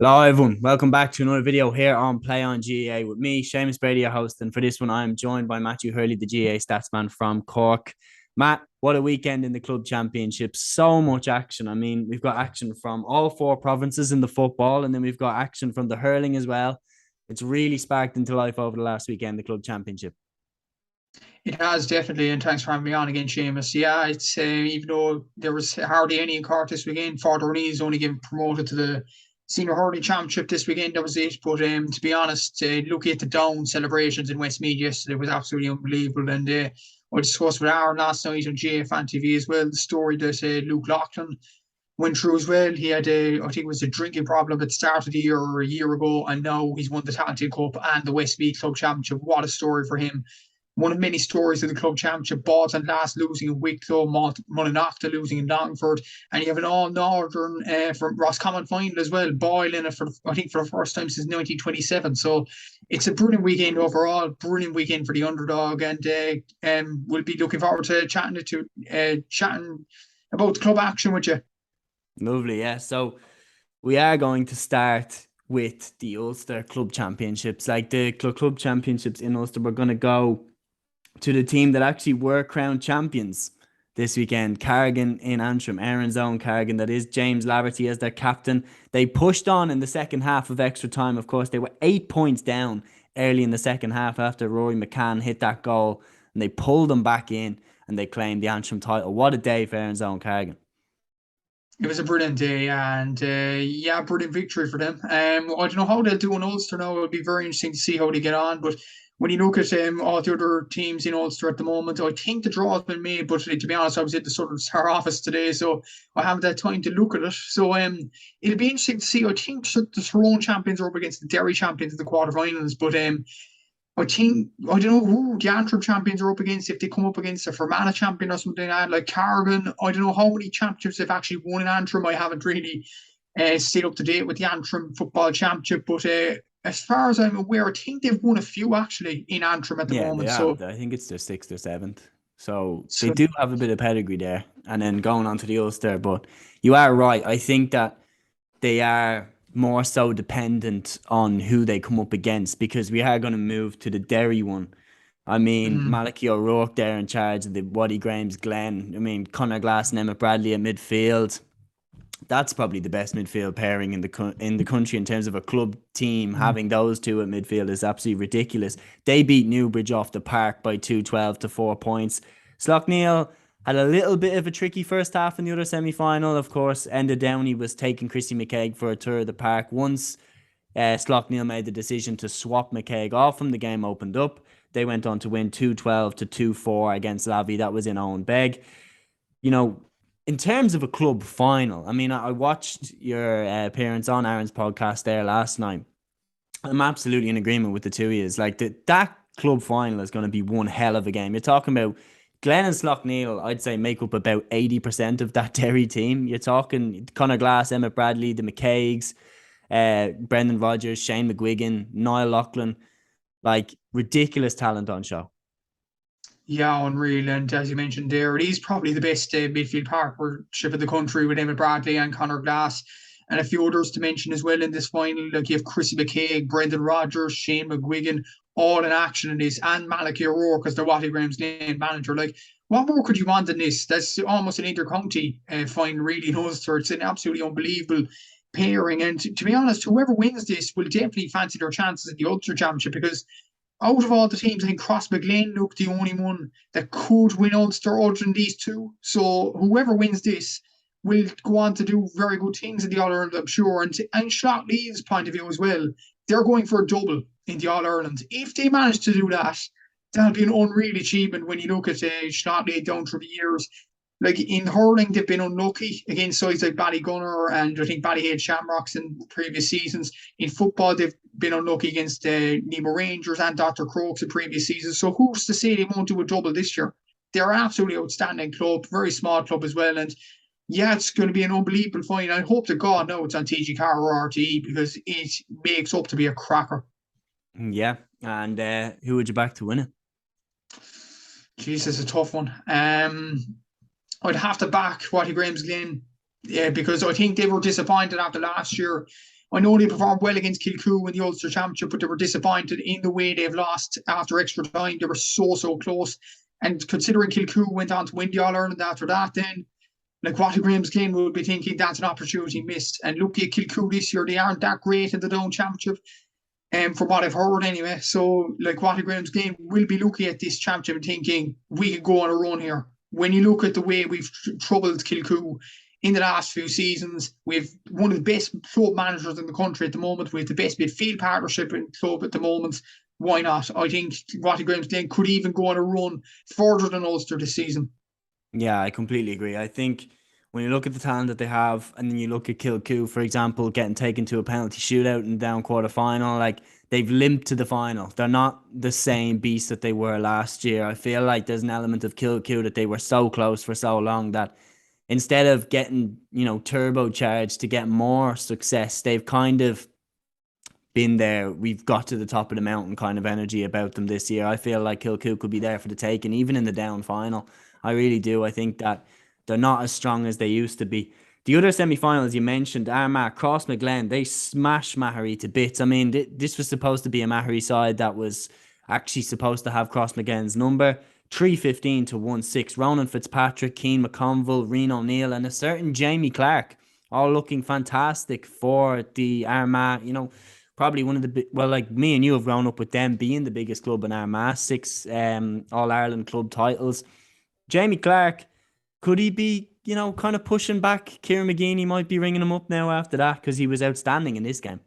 Hello everyone, welcome back to another video here on Play on GAA with me, Seamus Brady, your host, and for this one I am joined by Matthew Hurley, the GAA Statsman from Cork. Matt, what a weekend in the Club Championships, so much action. I mean, we've got action from all four provinces in the football, and then we've got action from the hurling as well. It's really sparked into life over the last weekend, the Club Championship. It has definitely, and thanks for having me on again, Seamus. Yeah, it's even though there was hardly any in Cork this weekend, Fort is only getting promoted to the Senior Hurling Championship this weekend. That was it. But to be honest, looking at the down celebrations in Westmeath yesterday was absolutely unbelievable. And I discussed with Aaron last night on GA Fan TV as well the story that Luke Loughlin went through as well. He had I think it was a drinking problem at the start of the year or a year ago, and now he's won the Talented Cup and the Westmeath Club Championship. What a story for him. One of many stories of the club championship. Bolton last losing in Wicklow, Mullinacha losing in Longford, and you have an all-northern from Roscommon final as well. Boyle in it for the first time since 1927. So it's a brilliant weekend overall. Brilliant weekend for the underdog, and we'll be looking forward to chatting about the club action with you. Lovely, yeah. So we are going to start with the Ulster Club Championships. Like the Club Championships in Ulster, we're going to go to the team that actually were crowned champions this weekend, Carrigan in Antrim, Aaron's own Carrigan, that is James Laverty as their captain. They pushed on in the second half of extra time. Of course, they were 8 points down early in the second half after Rory McCann hit that goal, and they pulled them back in and they claimed the Antrim title. What a day for Aaron's own Carrigan. It was a brilliant day, and brilliant victory for them. I don't know how they'll do in Ulster now. It'll be very interesting to see how they get on. But when you look at all the other teams in Ulster at the moment, I think the draw has been made. But to be honest, I was at the sort of Star office today, so I haven't had time to look at it. So it'll be interesting to see. I think the Tyrone champions are up against the Derry champions in the quarterfinals, but I don't know who the Antrim champions are up against. If they come up against a Fermanagh champion or something like Carrigan, I don't know how many championships they've actually won in Antrim. I haven't really stayed up to date with the Antrim Football Championship, but as far as I'm aware, I think they've won a few actually in Antrim at the moment. They have. So I think it's their sixth or seventh. So they do have a bit of pedigree there. And then going on to the Ulster, but you are right. I think that they are more so dependent on who they come up against, because we are going to move to the Derry one. I mean, Malachy O'Rourke there in charge of the Waddy Graham's Glen. I mean, Conor Glass and Emmett Bradley at midfield. That's probably the best midfield pairing in the country in terms of a club team. Having those two at midfield is absolutely ridiculous. They beat Newbridge off the park by 2-12 to 4 points. Slaughtneil had a little bit of a tricky first half in the other semi-final. Of course, Enda Downey was taking Christy McKaig for a tour of the park. Once Slaughtneil made the decision to swap McKaig off him, the game opened up. They went on to win 2-12 to 2-4 against Lavey. That was in Owen Beg. You know, in terms of a club final, I mean, I watched your appearance on Aaron's podcast there last night. I'm absolutely in agreement with the two of you. Like that club final is going to be one hell of a game. You're talking about Glenn and Slaughtneil, I'd say, make up about 80% of that Derry team. You're talking Conor Glass, Emmett Bradley, the McKaigs, Brendan Rodgers, Shane McGuigan, Niall Loughlin. Like, ridiculous talent on show. Yeah, unreal. And as you mentioned there, it is probably the best midfield partnership in the country with Emmett Bradley and Conor Glass, and a few others to mention as well in this final. Like you have Chrissy McKaig, Brendan Rodgers, Shane McGuigan, all in action in this, and Malachy O'Rourke as the Watty Graham's name manager. Like, what more could you want than this? That's almost an inter-county final, really, in Ulster. It's an absolutely unbelievable pairing. And to be honest, whoever wins this will definitely fancy their chances in the Ulster Championship, because out of all the teams, I think Crossmaglen looked the only one that could win Ulster other than these two. So whoever wins this will go on to do very good things in the All-Ireland, I'm sure. And Shotlee's point of view as well, they're going for a double in the All-Ireland. If they manage to do that, that'll be an unreal achievement when you look at Shotlee down through the years. Like in hurling, they've been unlucky against sides like Ballygunner and I think Ballyhead Shamrocks in previous seasons. In football, they've been unlucky against Nemo Rangers and Dr. Crokes in previous seasons. So who's to say they won't do a double this year? They're an absolutely outstanding club, very small club as well. And yeah, it's going to be an unbelievable final. I hope to God now it's on TG4 or RTE, because it makes up to be a cracker. Yeah, and who would you back to win it? Jesus, a tough one. I'd have to back Watty Graham's Glen, because I think they were disappointed after last year I know they performed well against Kilcoo in the Ulster Championship, but they were disappointed in the way they've lost after extra time. They were so close. And considering Kilcoo went on to win the All-Ireland after that, then like Watty Glen would be thinking that's an opportunity missed. And look at Kilcoo this year, they aren't that great in the Down Championship, from what I've heard anyway. So like Watty Glen will be looking at this championship and thinking we could go on a run here. When you look at the way we've troubled Kilcoo in the last few seasons, we've one of the best club managers in the country at the moment. We have the best midfield partnership in club at the moment. Why not? I think Watty Glen could even go on a run further than Ulster this season. Yeah, I completely agree. I think when you look at the talent that they have, and then you look at Kilcoo, for example, getting taken to a penalty shootout in the down quarter final, like they've limped to the final. They're not the same beast that they were last year. I feel like there's an element of Kilcoo that they were so close for so long that instead of getting, turbocharged to get more success, they've kind of been there. We've got to the top of the mountain kind of energy about them this year. I feel like Kilcoo could be there for the taking, even in the down final. I really do. I think that they're not as strong as they used to be. The other semi-finals you mentioned, Armagh, Crossmaglen, they smashed Mahary to bits. I mean, this was supposed to be a Mahary side that was actually supposed to have Crossmaglen's number. 3-15 to 1-6. Ronan Fitzpatrick, Keane McConville, Rian O'Neill, and a certain Jamie Clark, all looking fantastic for the Armagh. Probably one of the like me and you have grown up with them being the biggest club in Armagh, 6 All-Ireland club titles. Jamie Clark, could he be, kind of pushing back? Kieran McGeeney might be ringing him up now after that because he was outstanding in this game.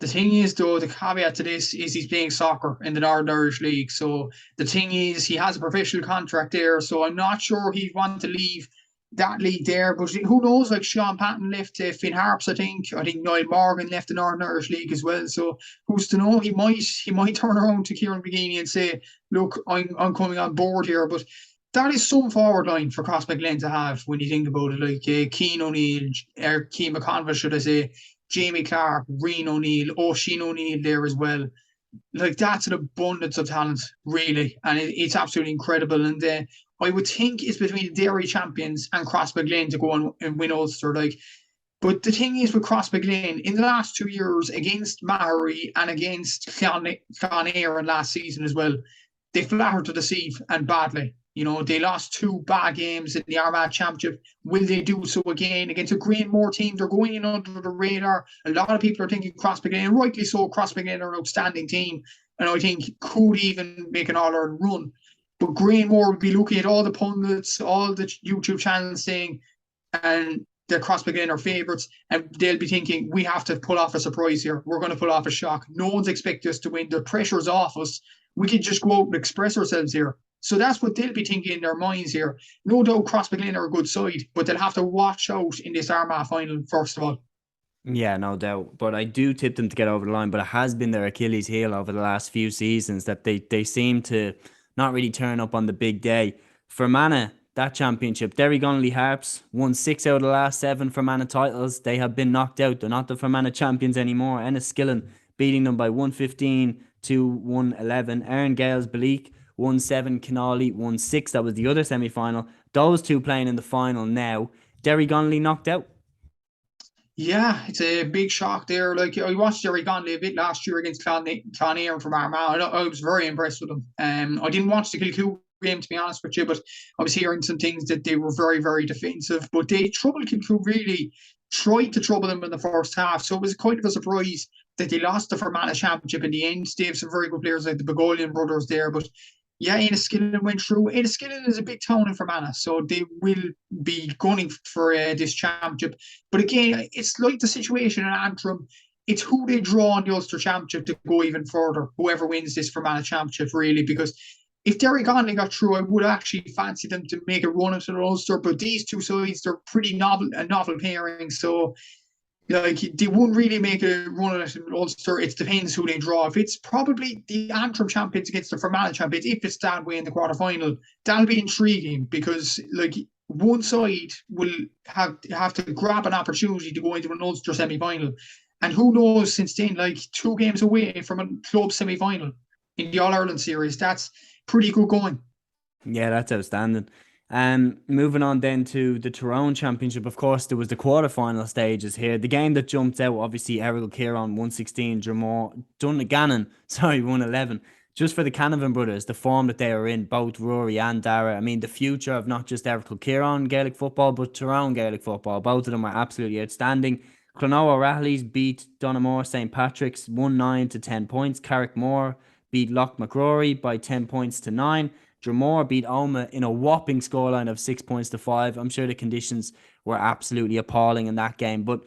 The thing is, though, the caveat to this is he's playing soccer in the Northern Irish League. So the thing is, he has a professional contract there. So I'm not sure he'd want to leave that league there. But who knows? Like Sean Patton left Finn Harps, I think. I think Niall Morgan left the Northern Irish League as well. So who's to know? He might turn around to Kieran McGeeney and say, "Look, I'm coming on board here." But that is some forward line for Crossmaglen to have when you think about it. Like Keane O'Neill, or Keane McConville, should I say? Jamie Clark, Rian O'Neill, Oisin O'Neill there as well. Like that's an abundance of talent, really, and it's absolutely incredible. And I would think it's between the Derry champions and Crossmaglen to go and win Ulster. But the thing is with Crossmaglen, in the last 2 years against Mahary and against Clare last season as well, they flattered to deceive and badly. They lost 2 bad games in the Armagh Championship. Will they do so again against a Greenmore team? They're going in under the radar. A lot of people are thinking Crossmaglen, and rightly so, Crossmaglen are an outstanding team, and I think could even make an All-Ireland run. But Greenmore will be looking at all the pundits, all the YouTube channels saying, and the Crossmaglen are favourites, and they'll be thinking, we have to pull off a surprise here. We're going to pull off a shock. No one's expecting us to win. The pressure's off us. We can just go out and express ourselves here. So that's what they'll be thinking in their minds here. No doubt Crossmaglen are a good side, but they'll have to watch out in this Armagh final, first of all. Yeah, no doubt. But I do tip them to get over the line, but it has been their Achilles heel over the last few seasons that they seem to not really turn up on the big day. Fermanagh, that championship, Derry Connolly Harps won 6 out of the last 7 Fermanagh titles. They have been knocked out. They're not the Fermanagh champions anymore. Enniskillen beating them by 115 to 111. Aaron Gales Balik 1-7, Connolly 1-6. That was the other semi-final. Those two playing in the final now. Derry Connolly knocked out. Yeah, it's a big shock there. Like I watched Derry Connolly a bit last year against Clare from Armagh. I was very impressed with them. I didn't watch the Kilcoo game, to be honest with you, but I was hearing some things that they were very, very defensive. But they troubled Kilcoo, really tried to trouble them in the first half. So it was kind of a surprise that they lost the Fermanagh Championship in the end. They have some very good players like the Begolian brothers there, but yeah, Enniskillen went through. Enniskillen is a big town in Fermanagh, so they will be gunning for this championship. But again, it's like the situation in Antrim. It's who they draw in the Ulster Championship to go even further, whoever wins this Fermanagh Championship, really. Because if Derry Connolly got through, I would actually fancy them to make a run into the Ulster. But these two sides, they're pretty novel pairing. So like they wouldn't really make a run at it in Ulster. It depends who they draw. If it's probably the Antrim champions against the Fermanagh champions, if it's that way in the quarterfinal, that'll be intriguing because like one side will have to grab an opportunity to go into an Ulster semi-final. And who knows, since then, like 2 games away from a club semi-final in the All-Ireland series, that's pretty good going. Yeah, that's outstanding. Moving on then to the Tyrone Championship, of course, there was the quarterfinal stages here. The game that jumped out, obviously, Errol Kieran 116, Dungannon, 111. Just for the Canavan brothers, the form that they are in, both Rory and Dara. I mean, the future of not just Errol Kieran Gaelic football, but Tyrone Gaelic football. Both of them are absolutely outstanding. Clonogh O'Rahilly's beat Donamore St. Patrick's 1-9 to 10 points. Carrickmore beat Loch McRory by 10 points to 9. Dromore beat Omagh in a whopping scoreline of 6 points to 5. I'm sure the conditions were absolutely appalling in that game. But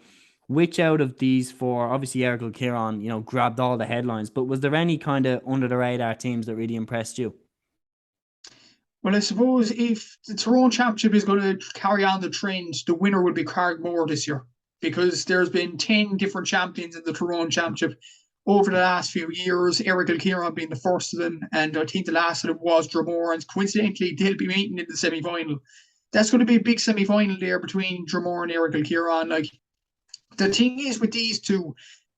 which out of these four, obviously Errol Kieran, grabbed all the headlines, but was there any kind of under the radar teams that really impressed you? Well, I suppose if the Tyrone Championship is going to carry on the trend, the winner will be Carrickmore this year, because there's been 10 different champions in the Tyrone Championship over the last few years, Errol Kieran being the first of them, and I think the last of them was Dromore, and coincidentally, they'll be meeting in the semi-final. That's going to be a big semi-final there between Dromore and Errol Kieran. Like, the thing is with these two,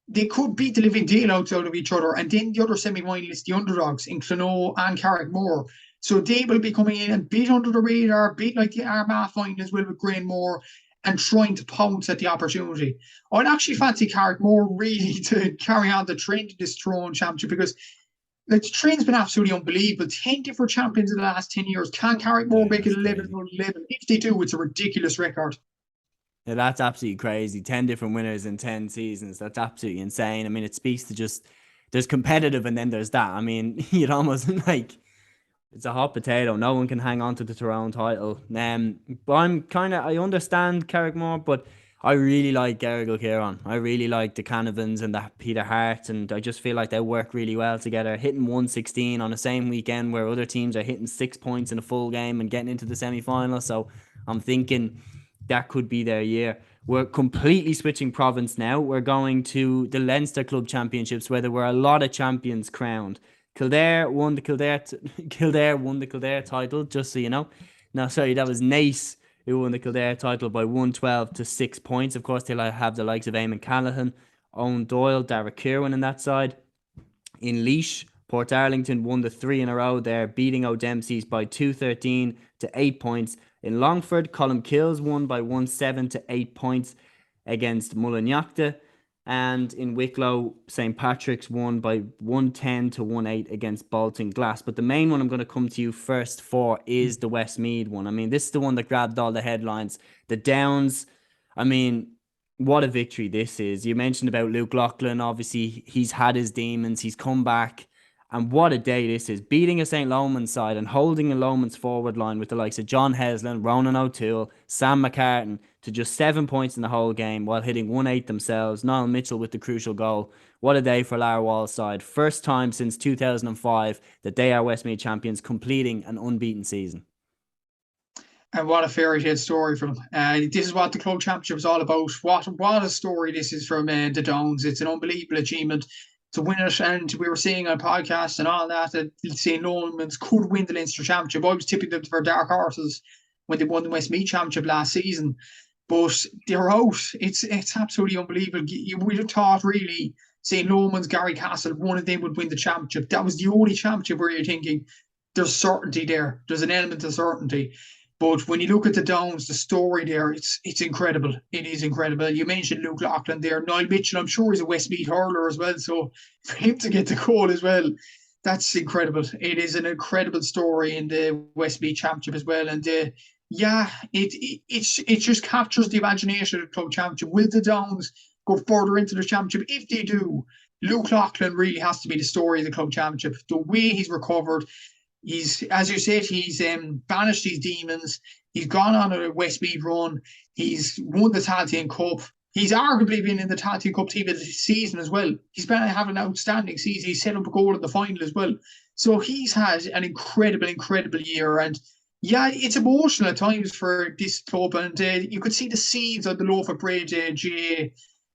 they could beat the living daylights out of each other, and then the other semi-finalists, the underdogs in Clonogh and Carrickmore. So they will be coming in and beat under the radar, beat like the Armagh final as well with Grainmore, and trying to pounce at the opportunity. I'd actually fancy Carrickmore really to carry on the trend of this Tyrone Championship, because like, the trend's been absolutely unbelievable. 10 different champions in the last 10 years. Can Carrickmore make it 11 or 11? If they do, it's a ridiculous record. Yeah, that's absolutely crazy. 10 different winners in 10 seasons. That's absolutely insane. I mean, it speaks to just, there's competitive and then there's that. I mean, you'd almost like, it's a hot potato. No one can hang on to the Tyrone title. But I understand Carrickmore, but I really like Errol Kieran. I really like the Canavans and the Peter Hart, and I just feel like they work really well together. Hitting 116 on the same weekend where other teams are hitting 6 points in a full game and getting into the semi-final. So I'm thinking that could be their year. We're completely switching province now. We're going to the Leinster Club Championships, where there were a lot of champions crowned. Kildare won the Kildare title, just so you know. No, sorry, that was Naas who won the Kildare title by 112 to 6 points. Of course, they'll have the likes of Eamon Callaghan, Owen Doyle, Dara Kirwan in that side. In Laois, Port Arlington won the 3 in a row there, beating O'Dempsey's by 213 to 8 points. In Longford, Colm Kills won by 1-7 to 8 points against Mullinachta. And in Wicklow, St. Patrick's won by 110 to 1-8 against Bolton Glass. But the main one I'm going to come to you first for is the Westmeath one. I mean, this is the one that grabbed all the headlines. The Downs, I mean, what a victory this is. You mentioned about Luke Loughlin. Obviously, he's had his demons. He's come back. And what a day this is. Beating a St. Lomans side and holding a Lomans forward line with the likes of John Heslin, Ronan O'Toole, Sam McCartan to just 7 points in the whole game while hitting 1-8 themselves. Niall Mitchell with the crucial goal. What a day for Lara Wall's side. First time since 2005 that they are Westmeath champions, completing an unbeaten season. And what a fairy tale story from this is what the club championship is all about. What a story this is from the Downs. It's an unbelievable achievement to win it. And we were saying on podcasts and all that St. Lomans could win the Leinster Championship. I was tipping them for dark horses when they won the Westmeath Championship last season. But they're out. It's absolutely unbelievable. You would have thought really St. Lomans, Gary Castle, one of them would win the championship. That was the only championship where you're thinking there's certainty there. There's an element of certainty. But when you look at the Downs, the story there, it's incredible. It is incredible. You mentioned Luke Loughlin there. Niall Mitchell, I'm sure he's a Westmeath hurler as well. So for him to get the goal as well, that's incredible. It is an incredible story in the Westmeath Championship as well. And it just captures the imagination of the club championship. Will the Downs go further into the championship? If they do, Luke Loughlin really has to be the story of the club championship. The way he's recovered. He's, as you said, he's banished these demons. He's gone on a Westmeath run. He's won the Tailteann Cup. He's arguably been in the Tailteann Cup team of the season as well. He's been having an outstanding season. He set up a goal in the final as well. So he's had an incredible year. And yeah, it's emotional at times for this club. And you could see the scenes on the Loaf of Bread GAA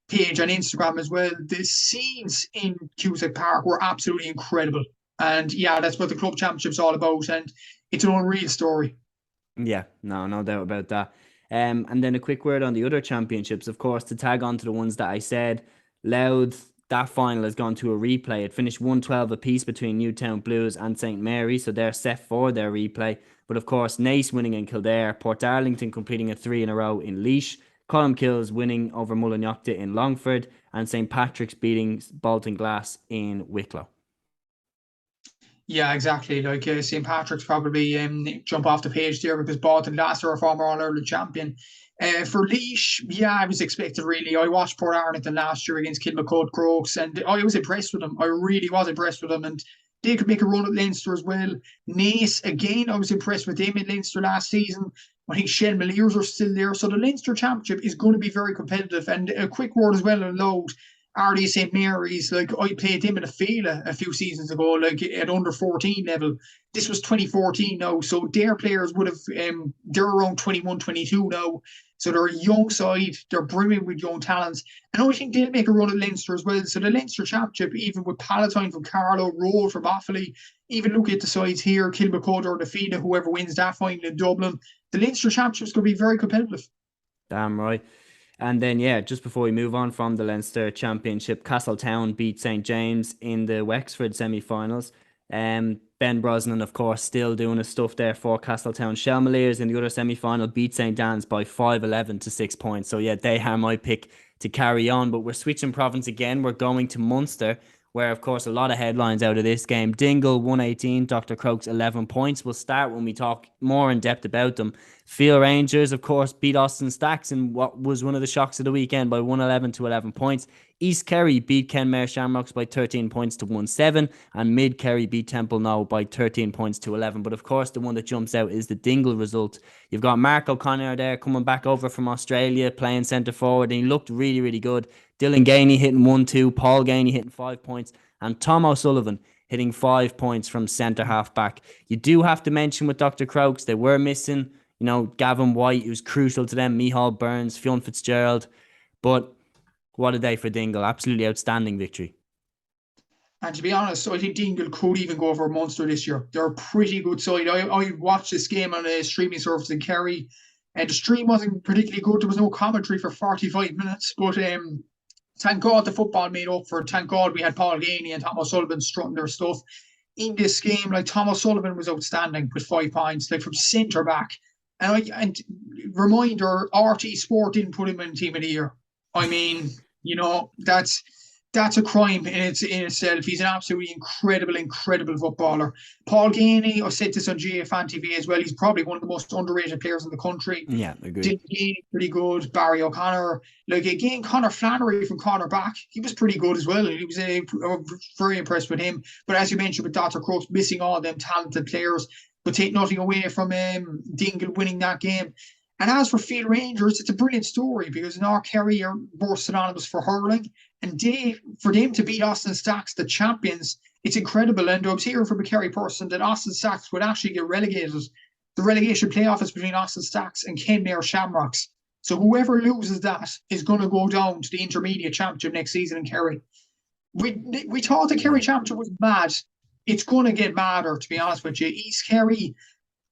page on Instagram as well. The scenes in Cusack Park were absolutely incredible. And yeah, that's what the club championship's all about. And it's an unreal story. Yeah, no doubt about that. And then a quick word on the other championships, of course, to tag on to the ones that I said. Louth, that final has gone to a replay. It finished 1-12 apiece between Newtown Blues and St. Mary, so they're set for their replay. But of course, Naas winning in Kildare, Portarlington completing a 3 in a row in Laois, Colmcille's winning over Mullinocta in Longford, and St. Patrick's beating Bolton Glass in Wicklow. Yeah, exactly. Like St. Patrick's probably jump off the page there because Bolton Glass are a former All-Ireland champion. For Laois, yeah, I was expected really. I watched Port Arlington last year against Kilmacud Crokes and I was impressed with them. I really was impressed with them and they could make a run at Leinster as well. Naas, again, I was impressed with them in Leinster last season. I think Shell Maliers are still there. So the Leinster Championship is going to be very competitive. And a quick word as well on Loud. RD St. Mary's, like I played them in a Fela a few seasons ago, like at under 14 level. This was 2014 now, so their players would have, they're around 21, 22 now. So they're a young side, they're brimming with young talents. And I think they'll make a run at Leinster as well. So the Leinster Championship, even with Palatine from Carlow, Roll from Offaly, even look at the sides here, Kilmacud or the Fela, whoever wins that final in Dublin, the Leinster Championship is going to be very competitive. Damn right. And then, yeah, just before we move on from the Leinster Championship, Castletown beat St. James in the Wexford semi-finals. Ben Brosnan, of course, still doing his stuff there for Castletown. Shelmaliers in the other semi-final beat St. Dan's by 5-11 to 6 points. So, yeah, they are my pick to carry on. But we're switching province again. We're going to Munster, where, of course, a lot of headlines out of this game. Dingle, 118. Dr. Crokes, 11 points. We'll start when we talk more in depth about them. Field Rangers, of course, beat Austin Stacks in what was one of the shocks of the weekend by 111 to 11 points. East Kerry beat Kenmare Shamrocks by 13 points to 1-7. And Mid Kerry beat Temple Now by 13 points to 11. But, of course, the one that jumps out is the Dingle result. You've got Mark O'Connor there coming back over from Australia, playing centre forward, and he looked really, really good. Dylan Gainey hitting 1-2, Paul Gainey hitting 5 points, and Tom O'Sullivan hitting 5 points from centre half back. You do have to mention with Dr. Crokes, they were missing, Gavin White, who's crucial to them, Micheál Burns, Fionn Fitzgerald. But what a day for Dingle. Absolutely outstanding victory. And to be honest, I think Dingle could even go over Munster this year. They're a pretty good side. I watched this game on a streaming service in Kerry, and the stream wasn't particularly good. There was no commentary for 45 minutes, but thank God the football made up for it. Thank God we had Paul Gainey and Tom O'Sullivan strutting their stuff. In this game, like Tom O'Sullivan was outstanding with 5 points, like from centre back. And reminder, RT Sport didn't put him in Team of the Year. I mean, that's a crime in itself. He's an absolutely incredible footballer. Paul Gainey, I said this on GAA Fan TV as well, he's probably one of the most underrated players in the country. Yeah, agreed. Dylan Gainey, pretty good. Barry O'Connor. Like, again, Conor Flannery from corner back, he was pretty good as well. He was very impressed with him. But as you mentioned with Dr. Crokes, missing all them talented players, but take nothing away from Dingle winning that game. And as for Field Rangers, it's a brilliant story because North Kerry are both synonymous for hurling. And for them to beat Austin Stacks, the champions, it's incredible. And I was hearing from a Kerry person that Austin Stacks would actually get relegated. The relegation playoff is between Austin Stacks and Kenmare Shamrocks. So whoever loses that is going to go down to the intermediate championship next season in Kerry. We thought the Kerry championship was mad. It's going to get madder, to be honest with you. East Kerry,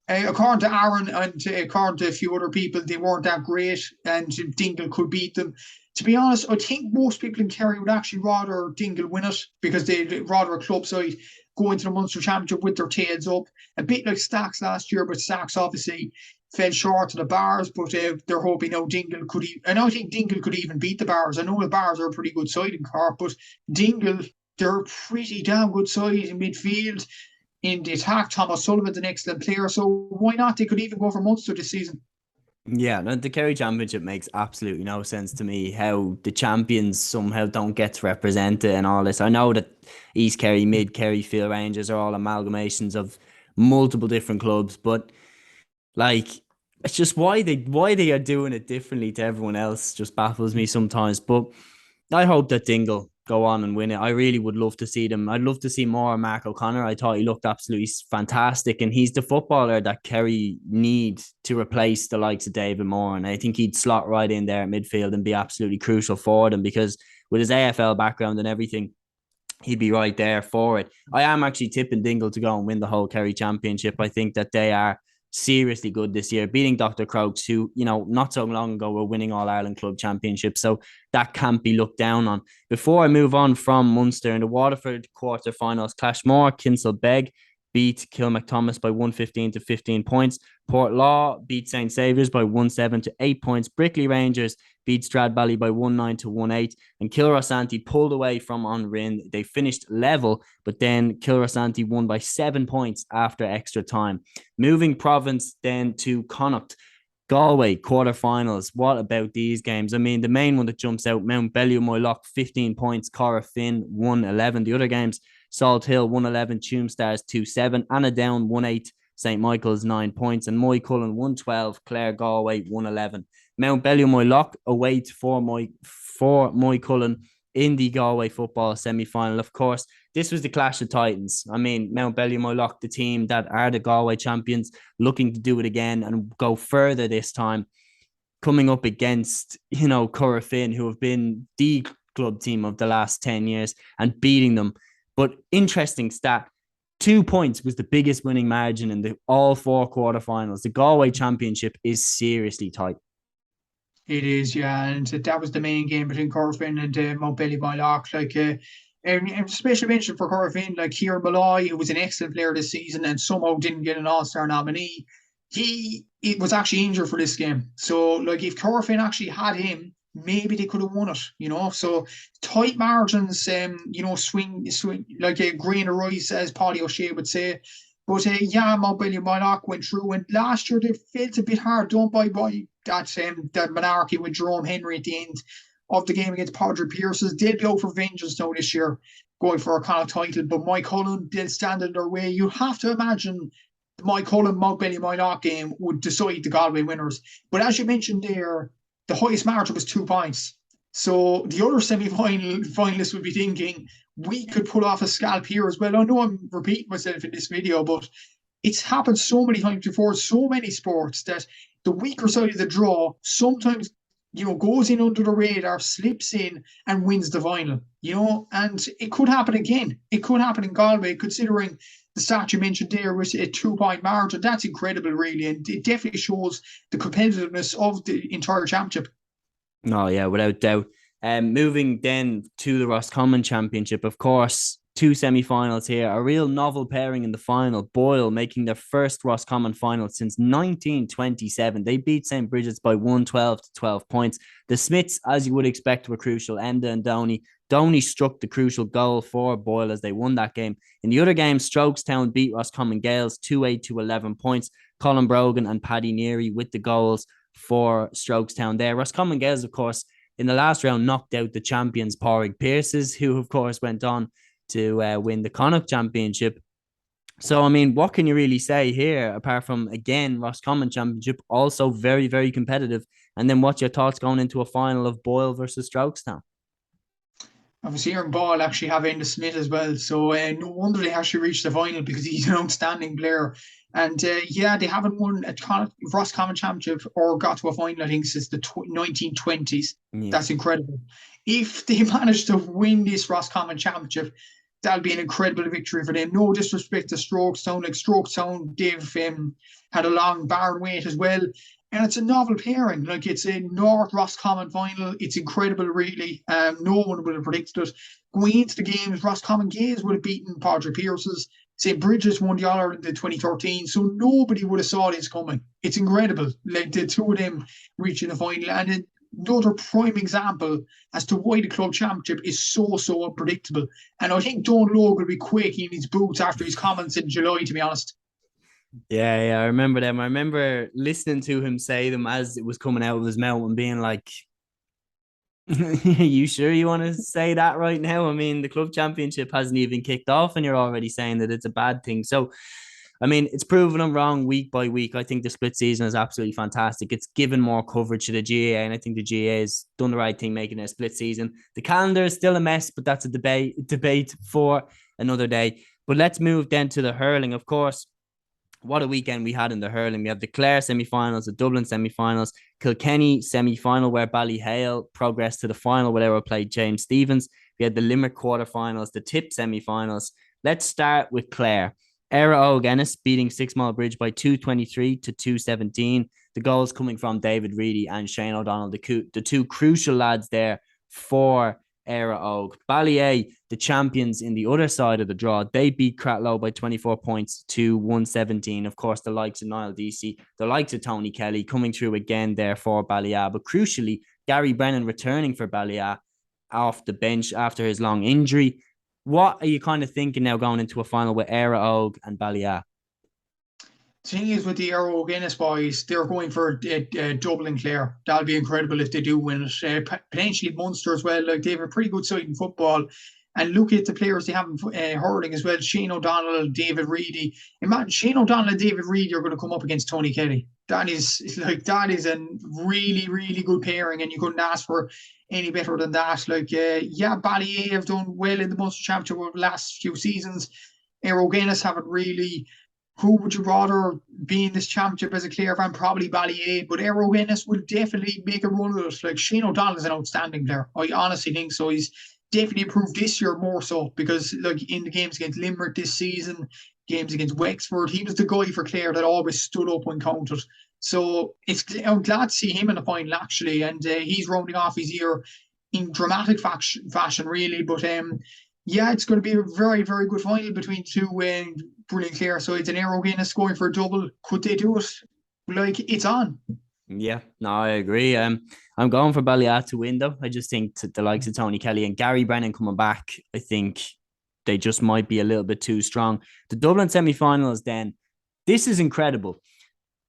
according to Aaron and according to a few other people, they weren't that great and Dingle could beat them. To be honest, I think most people in Kerry would actually rather Dingle win it because they'd rather a club side go into the Munster Championship with their tails up. A bit like Stacks last year, but Stacks obviously fell short of the Bars, but they're hoping now Dingle could and I think Dingle could even beat the Bars. I know the Bars are a pretty good side in Cork, but Dingle, they're a pretty damn good side in midfield. In the attack, Tom O'Sullivan's an excellent player, so why not? They could even go for Munster this season. Yeah, no, the Kerry Championship makes absolutely no sense to me, how the champions somehow don't get to represent it and all this. I know that East Kerry, Mid Kerry, Field Rangers are all amalgamations of multiple different clubs, but like, it's just why they are doing it differently to everyone else just baffles me sometimes. But I hope that Dingle go on and win it. I really would love to see them. I'd love to see more of Mark O'Connor. I thought he looked absolutely fantastic, and he's the footballer that Kerry need to replace the likes of David Moore, and I think he'd slot right in there at midfield and be absolutely crucial for them because with his AFL background and everything, he'd be right there for it. I am actually tipping Dingle to go and win the whole Kerry Championship. I think that they are seriously good this year, beating Dr. Crokes, who, not so long ago were winning All Ireland Club Championships. So that can't be looked down on. Before I move on from Munster, in the Waterford quarterfinals, Clashmore, Kinsale Beg beat Kilmacthomas by 115 to 15 points. Portlaw beat St. Saviour's by 1-7 to 8 points. Brickley Rangers beat Stradbally by 1-9 to 1-8. And Kilrossanti pulled away from Onrin. They finished level, but then Kilrossanti won by 7 points after extra time. Moving province then to Connacht. Galway quarterfinals. What about these games? I mean, the main one that jumps out, Mount Bellew-Moylock, 15 points, Corofin 1-11. The other games, Salt Hill 1-11, Tuam Stars 2-7, Annadown 1-8, St. Michael's 9 points, and Moycullen 1-12, Clare Galway 1-11. Mount Bellew-Moylock away for Moycullen in the Galway football semi-final. Of course, this was the clash of titans. I mean, Mount Bellew-Moylock, the team that are the Galway champions, looking to do it again and go further this time, coming up against, Corofin, who have been the club team of the last 10 years, and beating them. But interesting stat, 2 points was the biggest winning margin in all 4 quarterfinals. The Galway Championship is seriously tight. It is, yeah, and that was the main game between Corofin and Mount Bellew-Moylock. And special mention for Corofin, like Kieran Malloy, who was an excellent player this season and somehow didn't get an All-Star nominee. He was actually injured for this game. So, if Corofin actually had him, maybe they could have won it, So tight margins, swing like a grain of rice, as Paddy O'Shea would say. But Mount Bellew-Moylock went through, and last year they felt a bit hard done by that monarchy with Jerome Henry at the end of the game against Padre Pierce's. They'll be out for vengeance now this year, going for a Connacht title. But Moycullen, they'll stand in their way. You have to imagine the Moycullen Mount Bellew-Moylock game would decide the Galway winners. But as you mentioned there, the highest margin was 2 points. So the other semi-finalists would be thinking, we could pull off a scalp here as well. I know I'm repeating myself in this video, but it's happened so many times before, so many sports, that the weaker side of the draw sometimes, goes in under the radar, slips in and wins the final, and it could happen again. It could happen in Galway, considering the stat you mentioned there was a 2 point margin. That's incredible, really, and it definitely shows the competitiveness of the entire championship. No, yeah, without doubt. Moving then to the Roscommon Championship, of course, 2 semi-finals here. A real novel pairing in the final. Boyle making their first Roscommon final since 1927. They beat St. Bridget's by 112 to 12 points. The Smiths, as you would expect, were crucial. Enda and Downey. Downey struck the crucial goal for Boyle as they won that game. In the other game, Strokestown beat Roscommon Gales 2-8 to 11 points. Colin Brogan and Paddy Neary with the goals for Strokestown there. Roscommon Gales, of course, in the last round knocked out the champions Porrig Pierces, who of course went on to win the Connacht Championship. So, I mean, what can you really say here, apart from, again, Roscommon Championship, also very, very competitive. And then what's your thoughts going into a final of Boyle versus Strokestown? I was hearing Boyle actually have Enda Smith as well. So no wonder they actually reached the final, because he's an outstanding player. And they haven't won a Roscommon Championship or got to a final, I think, since the 1920s. Yeah. That's incredible. If they manage to win this Roscommon Championship, that'll be an incredible victory for them. No disrespect to Strokestown. Strokestown, they've had a long barren wait as well. And it's a novel pairing. It's a North Roscommon final. It's incredible, really. No one would have predicted it. Going into the games, Roscommon Gaels would have beaten Padre Pierce's. St. Bridget's won the All-Ireland in 2013, so nobody would have saw this coming. It's incredible, the two of them reaching the final. And another prime example as to why the club championship is so unpredictable. And I think Don Logue will be quaking in his boots after his comments in July, to be honest. Yeah, I remember them. I remember listening to him say them as it was coming out of his mouth and being like, you sure you want to say that right now? I mean, the club championship hasn't even kicked off and you're already saying that it's a bad thing. So, I mean, it's proven them wrong week by week. I think the split season is absolutely fantastic. It's given more coverage to the GAA, and I think the GAA has done the right thing making a split season. The calendar is still a mess, but that's a debate for another day. But let's move then to the hurling. Of course, what a weekend we had in the hurling. We have the Clare semi-finals, the Dublin semi-finals, Kilkenny semi-final where Ballyhale progressed to the final where they were played James Stephens. We had the Limerick quarterfinals, the Tip semi-finals. Let's start with Clare. Era O'Guinness beating Six Mile Bridge by 223 to 217. The goals coming from David Reedy and Shane O'Donnell, the two crucial lads there for Éire Óg. Ballyea, the champions in the other side of the draw, they beat Cratloe by 24 points to 117. Of course, the likes of Niall Deasy, the likes of Tony Kelly coming through again there for Ballyea. But crucially, Gary Brennan returning for Ballyea off the bench after his long injury. What are you kind of thinking now going into a final with Éire Óg and Ballyea? The thing is with the Aero Guinness boys, they're going for Dublin Clare. That'll be incredible if they do win it. Potentially Munster as well. Like they have a pretty good side in football. And look at the players they have in hurling as well. Shane O'Donnell, David Reedy. Imagine Shane O'Donnell and David Reedy are going to come up against Tony Kelly. That is a really, really good pairing, and you couldn't ask for any better than that. Ballyea have done well in the Munster Championship over the last few seasons. Aero Guinness haven't really. Who would you rather be in this championship as a Clare fan? Probably Ballyea, but Éire Guinness will definitely make a run of it. Like Shane O'Donnell is an outstanding player. I honestly think so. He's definitely improved this year more so because like in the games against Limerick this season, games against Wexford, he was the guy for Clare that always stood up when counted. So I'm glad to see him in the final actually, and he's rounding off his year in dramatic fashion really. But it's going to be a very, very good final between two brilliant Clare sides. And Éire Guinness going for a double. Could they do it? Like, it's on. Yeah, no, I agree. I'm going for Ballyea to win, though. I just think the likes of Tony Kelly and Gary Brennan coming back, I think they just might be a little bit too strong. The Dublin semi-finals then, this is incredible.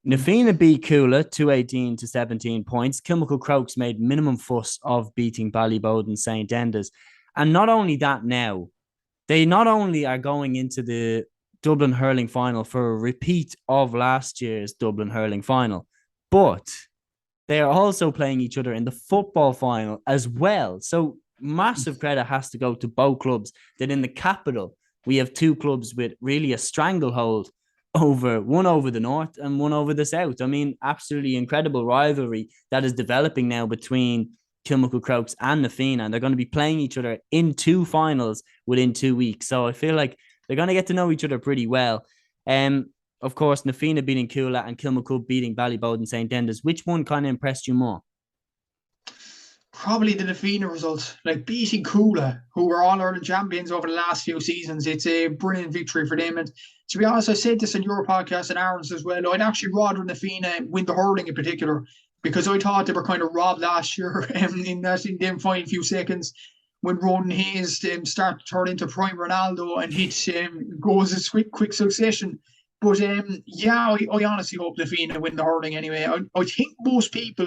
Nafina beat Coola 218 to 17 points. Kilmacud Crokes made minimum fuss of beating Ballybowden St. Enda's. And not only that now, they not only are going into the Dublin Hurling final for a repeat of last year's Dublin Hurling final, but they are also playing each other in the football final as well. So massive credit has to go to both clubs that in the capital, we have two clubs with really a stranglehold one over the north and one over the south. I mean, absolutely incredible rivalry that is developing now between Kilmacud Crokes and Nafina, and they're going to be playing each other in two finals within 2 weeks. So I feel like they're going to get to know each other pretty well. Of course, Nafina beating Coola and Kilmacud beating Ballybowden St. Enda's. Which one kind of impressed you more? Probably the Nafina result. Like beating Coola, who were All-Ireland champions over the last few seasons. It's a brilliant victory for them. And to be honest, I said this in your podcast and Aaron's as well. I'd actually rather Nafina win the hurling in particular, because I thought they were kind of robbed last year in them final few seconds when Ronan Hayes started to turn into prime Ronaldo and hit goals in quick succession. But I honestly hope Nafina win the hurling anyway. I think most people,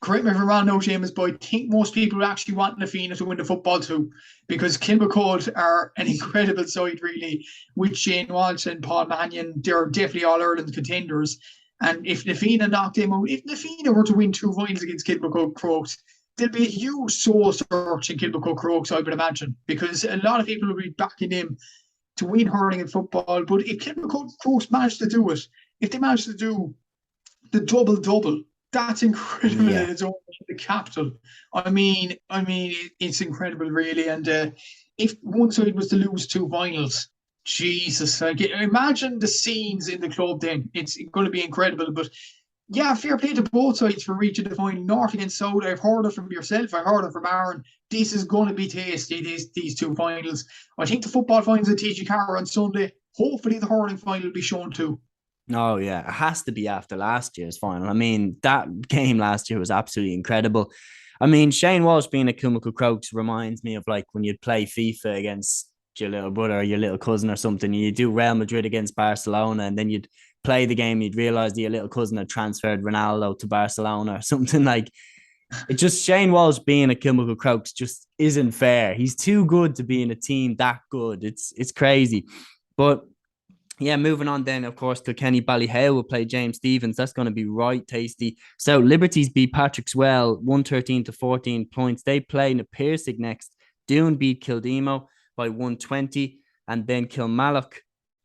correct me if I'm wrong now, Seamus, but I think most people actually want Nafina to win the football too, because Kilmacud are an incredible side really, with Shane Walsh and Paul Mannion. They're definitely All-Ireland contenders. And if Nafina knocked them out, if Nafina were to win two finals against Kilmacud Crokes, there'll be a huge soul search in Kilmacud Crokes, I would imagine, because a lot of people will be backing them to win hurling and football. But if Kilmacud Crokes managed to do it, if they managed to do the double-double, that's incredible in its own, the capital. I mean, it's incredible, really. And if one side was to lose two finals, Jesus, imagine the scenes in the club then. It's going to be incredible. But yeah, fair play to both sides for reaching the final. North against South, I've heard it from yourself, I heard it from Aaron. This is going to be tasty, these two finals. I think the football finals at TG Carr on Sunday. Hopefully the hurling final will be shown too. Oh, yeah. It has to be after last year's final. I mean, that game last year was absolutely incredible. I mean, Shane Walsh being a Kilmacud Crokes reminds me of like when you'd play FIFA against your little brother or your little cousin or something, and you do Real Madrid against Barcelona, and then you'd play the game, you'd realize that your little cousin had transferred Ronaldo to Barcelona or something. Like, it just, Shane Walsh being a Kilmacud Crokes just isn't fair. He's too good to be in a team that good. It's crazy. But yeah, moving on then, of course, Kilkenny Ballyhale will play James Stephens. That's going to be right tasty. So Liberties beat Patrick's Well 113 to 14 points. They play Napirsig next. Doon beat Kildemo by 120, and then Kilmallock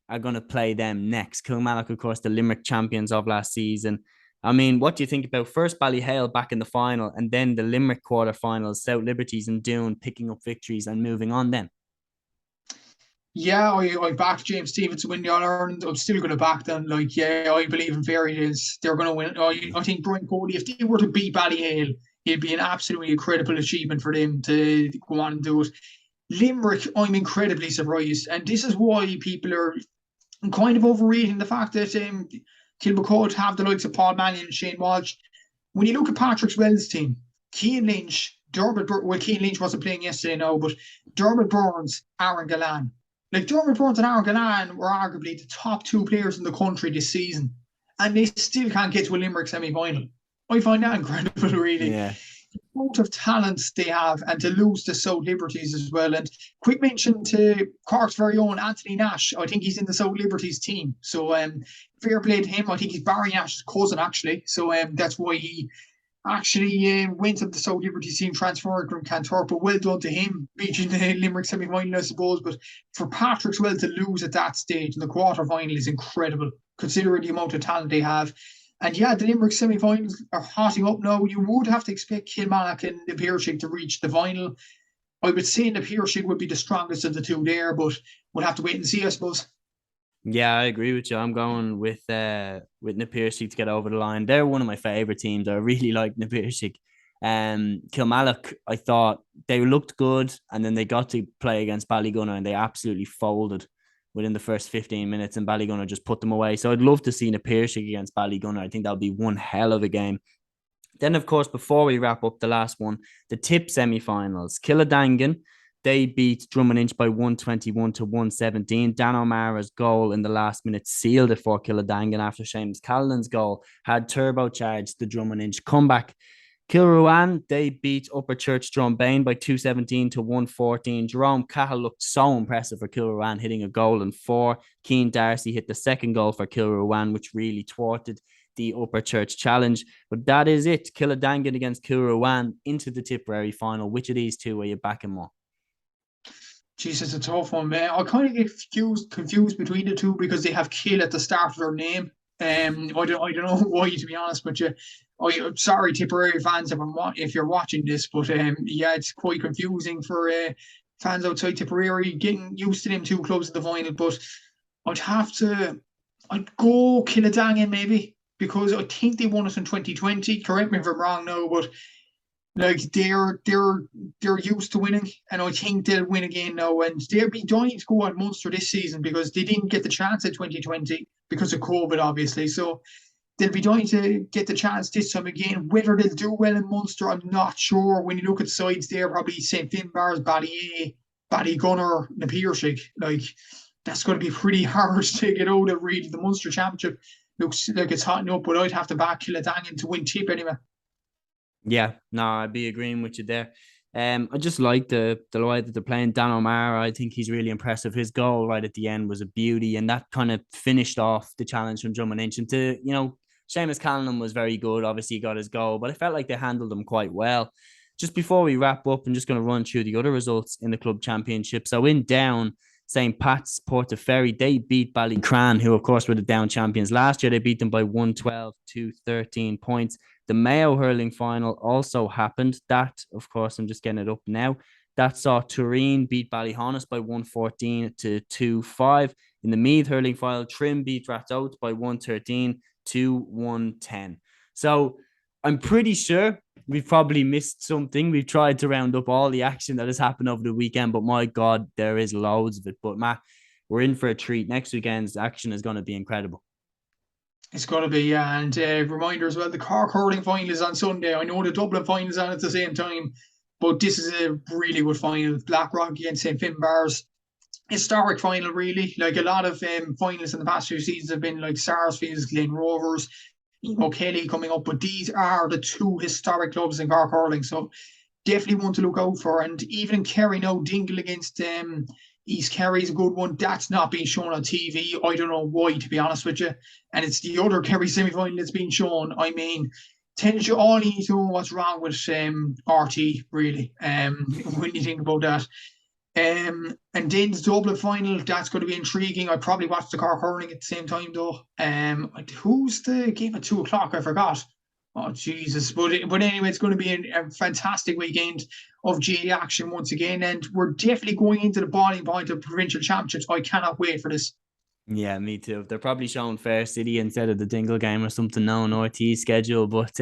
are going to play them next. Kilmallock, of course, the Limerick champions of last season. I mean, what do you think about first Ballyhale back in the final and then the Limerick quarterfinals, South Liberties and Doon picking up victories and moving on then? Yeah, I backed James Stephens to win the All-Ireland. I'm still going to back them. I believe in fairy tales. They're going to win. I think Brian Cody, if they were to beat Ballyhale it'd be an absolutely incredible achievement for them to go on and do it. Limerick, I'm incredibly surprised, and this is why people are kind of overrating the fact that Kilmacud have the likes of Paul Mannion and Shane Walsh. When you look at Patrick Swell's team, Cian Lynch, Cian Lynch wasn't playing yesterday now, but Dermot Burns, Aaron Gallan. Like, Dermot Burns and Aaron Gallan were arguably the top 2 players in the country this season, and they still can't get to a Limerick semi-final. I find that incredible, really. Yeah. The amount of talent they have, and to lose to South Liberties as well. And quick mention to Cork's very own Anthony Nash. I think he's in the South Liberties team. So fair play to him. I think he's Barry Nash's cousin, actually. So that's why he actually went to the South Liberties team, transferred from Cantor. But well done to him, reaching the Limerick semi-final, I suppose. But for Patrick Swell to lose at that stage in the quarter-final is incredible, considering the amount of talent they have. And yeah, the Limerick semi-finals are hotting up now. You would have to expect Kilmallock and the Pearshig to reach the final. I would say the Pearshig would be the strongest of the two there, but we'll have to wait and see, I suppose. Yeah, I agree with you. I'm going with Na Pearshig to get over the line. They're one of my favourite teams. I really like Na Pearshig. Kilmallock, I thought they looked good, and then they got to play against Ballygunner and they absolutely folded within the first 15 minutes, and Ballygunner just put them away. So I'd love to see Na Pearshig against Ballygunner. I think that'll be one hell of a game. Then, of course, before we wrap up the last one, the Tip semi-finals. Killadangan, they beat Drummond by 121 to 117. Dan O'Mara's goal in the last minute sealed it for Killadangan after Seamus Callan's goal had turbocharged the Drummond comeback. Kilruane, they beat Upper Church Drumbain by 217 to 114. Jerome Cahill looked so impressive for Kilruane, hitting a goal in 4. Keane Darcy hit the second goal for Kilruane, which really thwarted the Upper Church challenge. But that is it. Killadangan against Kilruane into the Tipperary final. Which of these two are you backing more? Jeez, it's a tough one, man. I kind of get confused between the two because they have Kill at the start of their name. I don't know why, to be honest, but I'm sorry, Tipperary fans, if you're watching this, but yeah, it's quite confusing for fans outside Tipperary getting used to them two clubs in the final. But I'd go Killadangan maybe, because I think they won it in 2020. Correct me if I'm wrong now, but like they're used to winning, and I think they'll win again now. And they'll be dying to go at Munster this season because they didn't get the chance at 2020 because of COVID, obviously. So they'll be dying to get the chance this time again. Whether they'll do well in Munster, I'm not sure. When you look at the sides there, probably St. Finbarrs, Ballygunner, Na Pearshig, like that's going to be pretty hard to get out of. Really, the Munster Championship looks like it's hotting up, but I'd have to back Killadangan to win Tip anyway. Yeah, no, I'd be agreeing with you there. I just like the way that they're playing Dan O'Mara. I think he's really impressive. His goal right at the end was a beauty, and that kind of finished off the challenge from Drummond Inch. And Seamus Callan was very good. Obviously, he got his goal, but I felt like they handled him quite well. Just before we wrap up, I'm just going to run through the other results in the club championship. So in Down, St. Pat's, Portaferry, they beat Ballycran, who of course were the Down champions last year. They beat them by 112 to 13 points. The Mayo hurling final also happened. That, of course, I'm just getting it up now. That saw Turin beat Ballyhonest by 114 to 2-5. In the Meath hurling final, Trim beat Ratoath by 113 to 110. So I'm pretty sure we've probably missed something. We've tried to round up all the action that has happened over the weekend, but my God, there is loads of it. But Matt, we're in for a treat. Next weekend's action is going to be incredible. It's going to be, yeah. And reminder as well, the Cork hurling final is on Sunday. I know the Dublin final is on at the same time, but this is a really good final. Blackrock against St. Finbarrs. Historic final, really. Like a lot of finals in the past few seasons have been like Sarsfields, Glen Rovers, Kelly coming up, but these are the two historic clubs in Cork hurling, so definitely one to look out for. And even in Kerry now, Dingle against East Kerry is a good one. That's not being shown on TV. I don't know why, to be honest with you. And it's the other Kerry semi-final that's being shown. I mean, tells you all you need to know what's wrong with RT, really, when you think about that. And then the Dublin final, that's going to be intriguing. I probably watch the Cork hurling at the same time, though. Who's the game at 2:00? I forgot. Oh, Jesus. But anyway, it's going to be a fantastic weekend of GAA action once again. And we're definitely going into the boiling point of provincial championships. I cannot wait for this. Yeah, me too. They're probably showing Fair City instead of the Dingle game or something now on RT schedule. But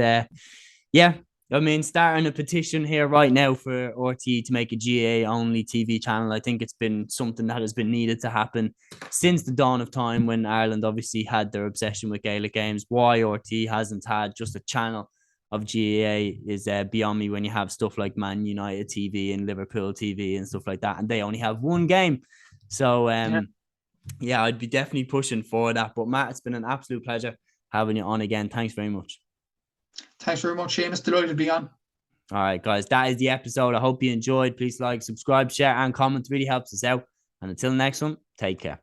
yeah, I mean, starting a petition here right now for RTE to make a GAA only TV channel. I think it's been something that has been needed to happen since the dawn of time, when Ireland obviously had their obsession with Gaelic games. Why RTE hasn't had just a channel of GAA is beyond me, when you have stuff like Man United TV and Liverpool TV and stuff like that, and they only have one game. So yeah, I'd be definitely pushing for that. But Matt, it's been an absolute pleasure having you on again. Thanks very much. Thanks very much, Seamus. Delighted to be on. All right, guys, that is the episode. I hope you enjoyed. Please like, subscribe, share, and comment. It really helps us out. And until the next one, take care.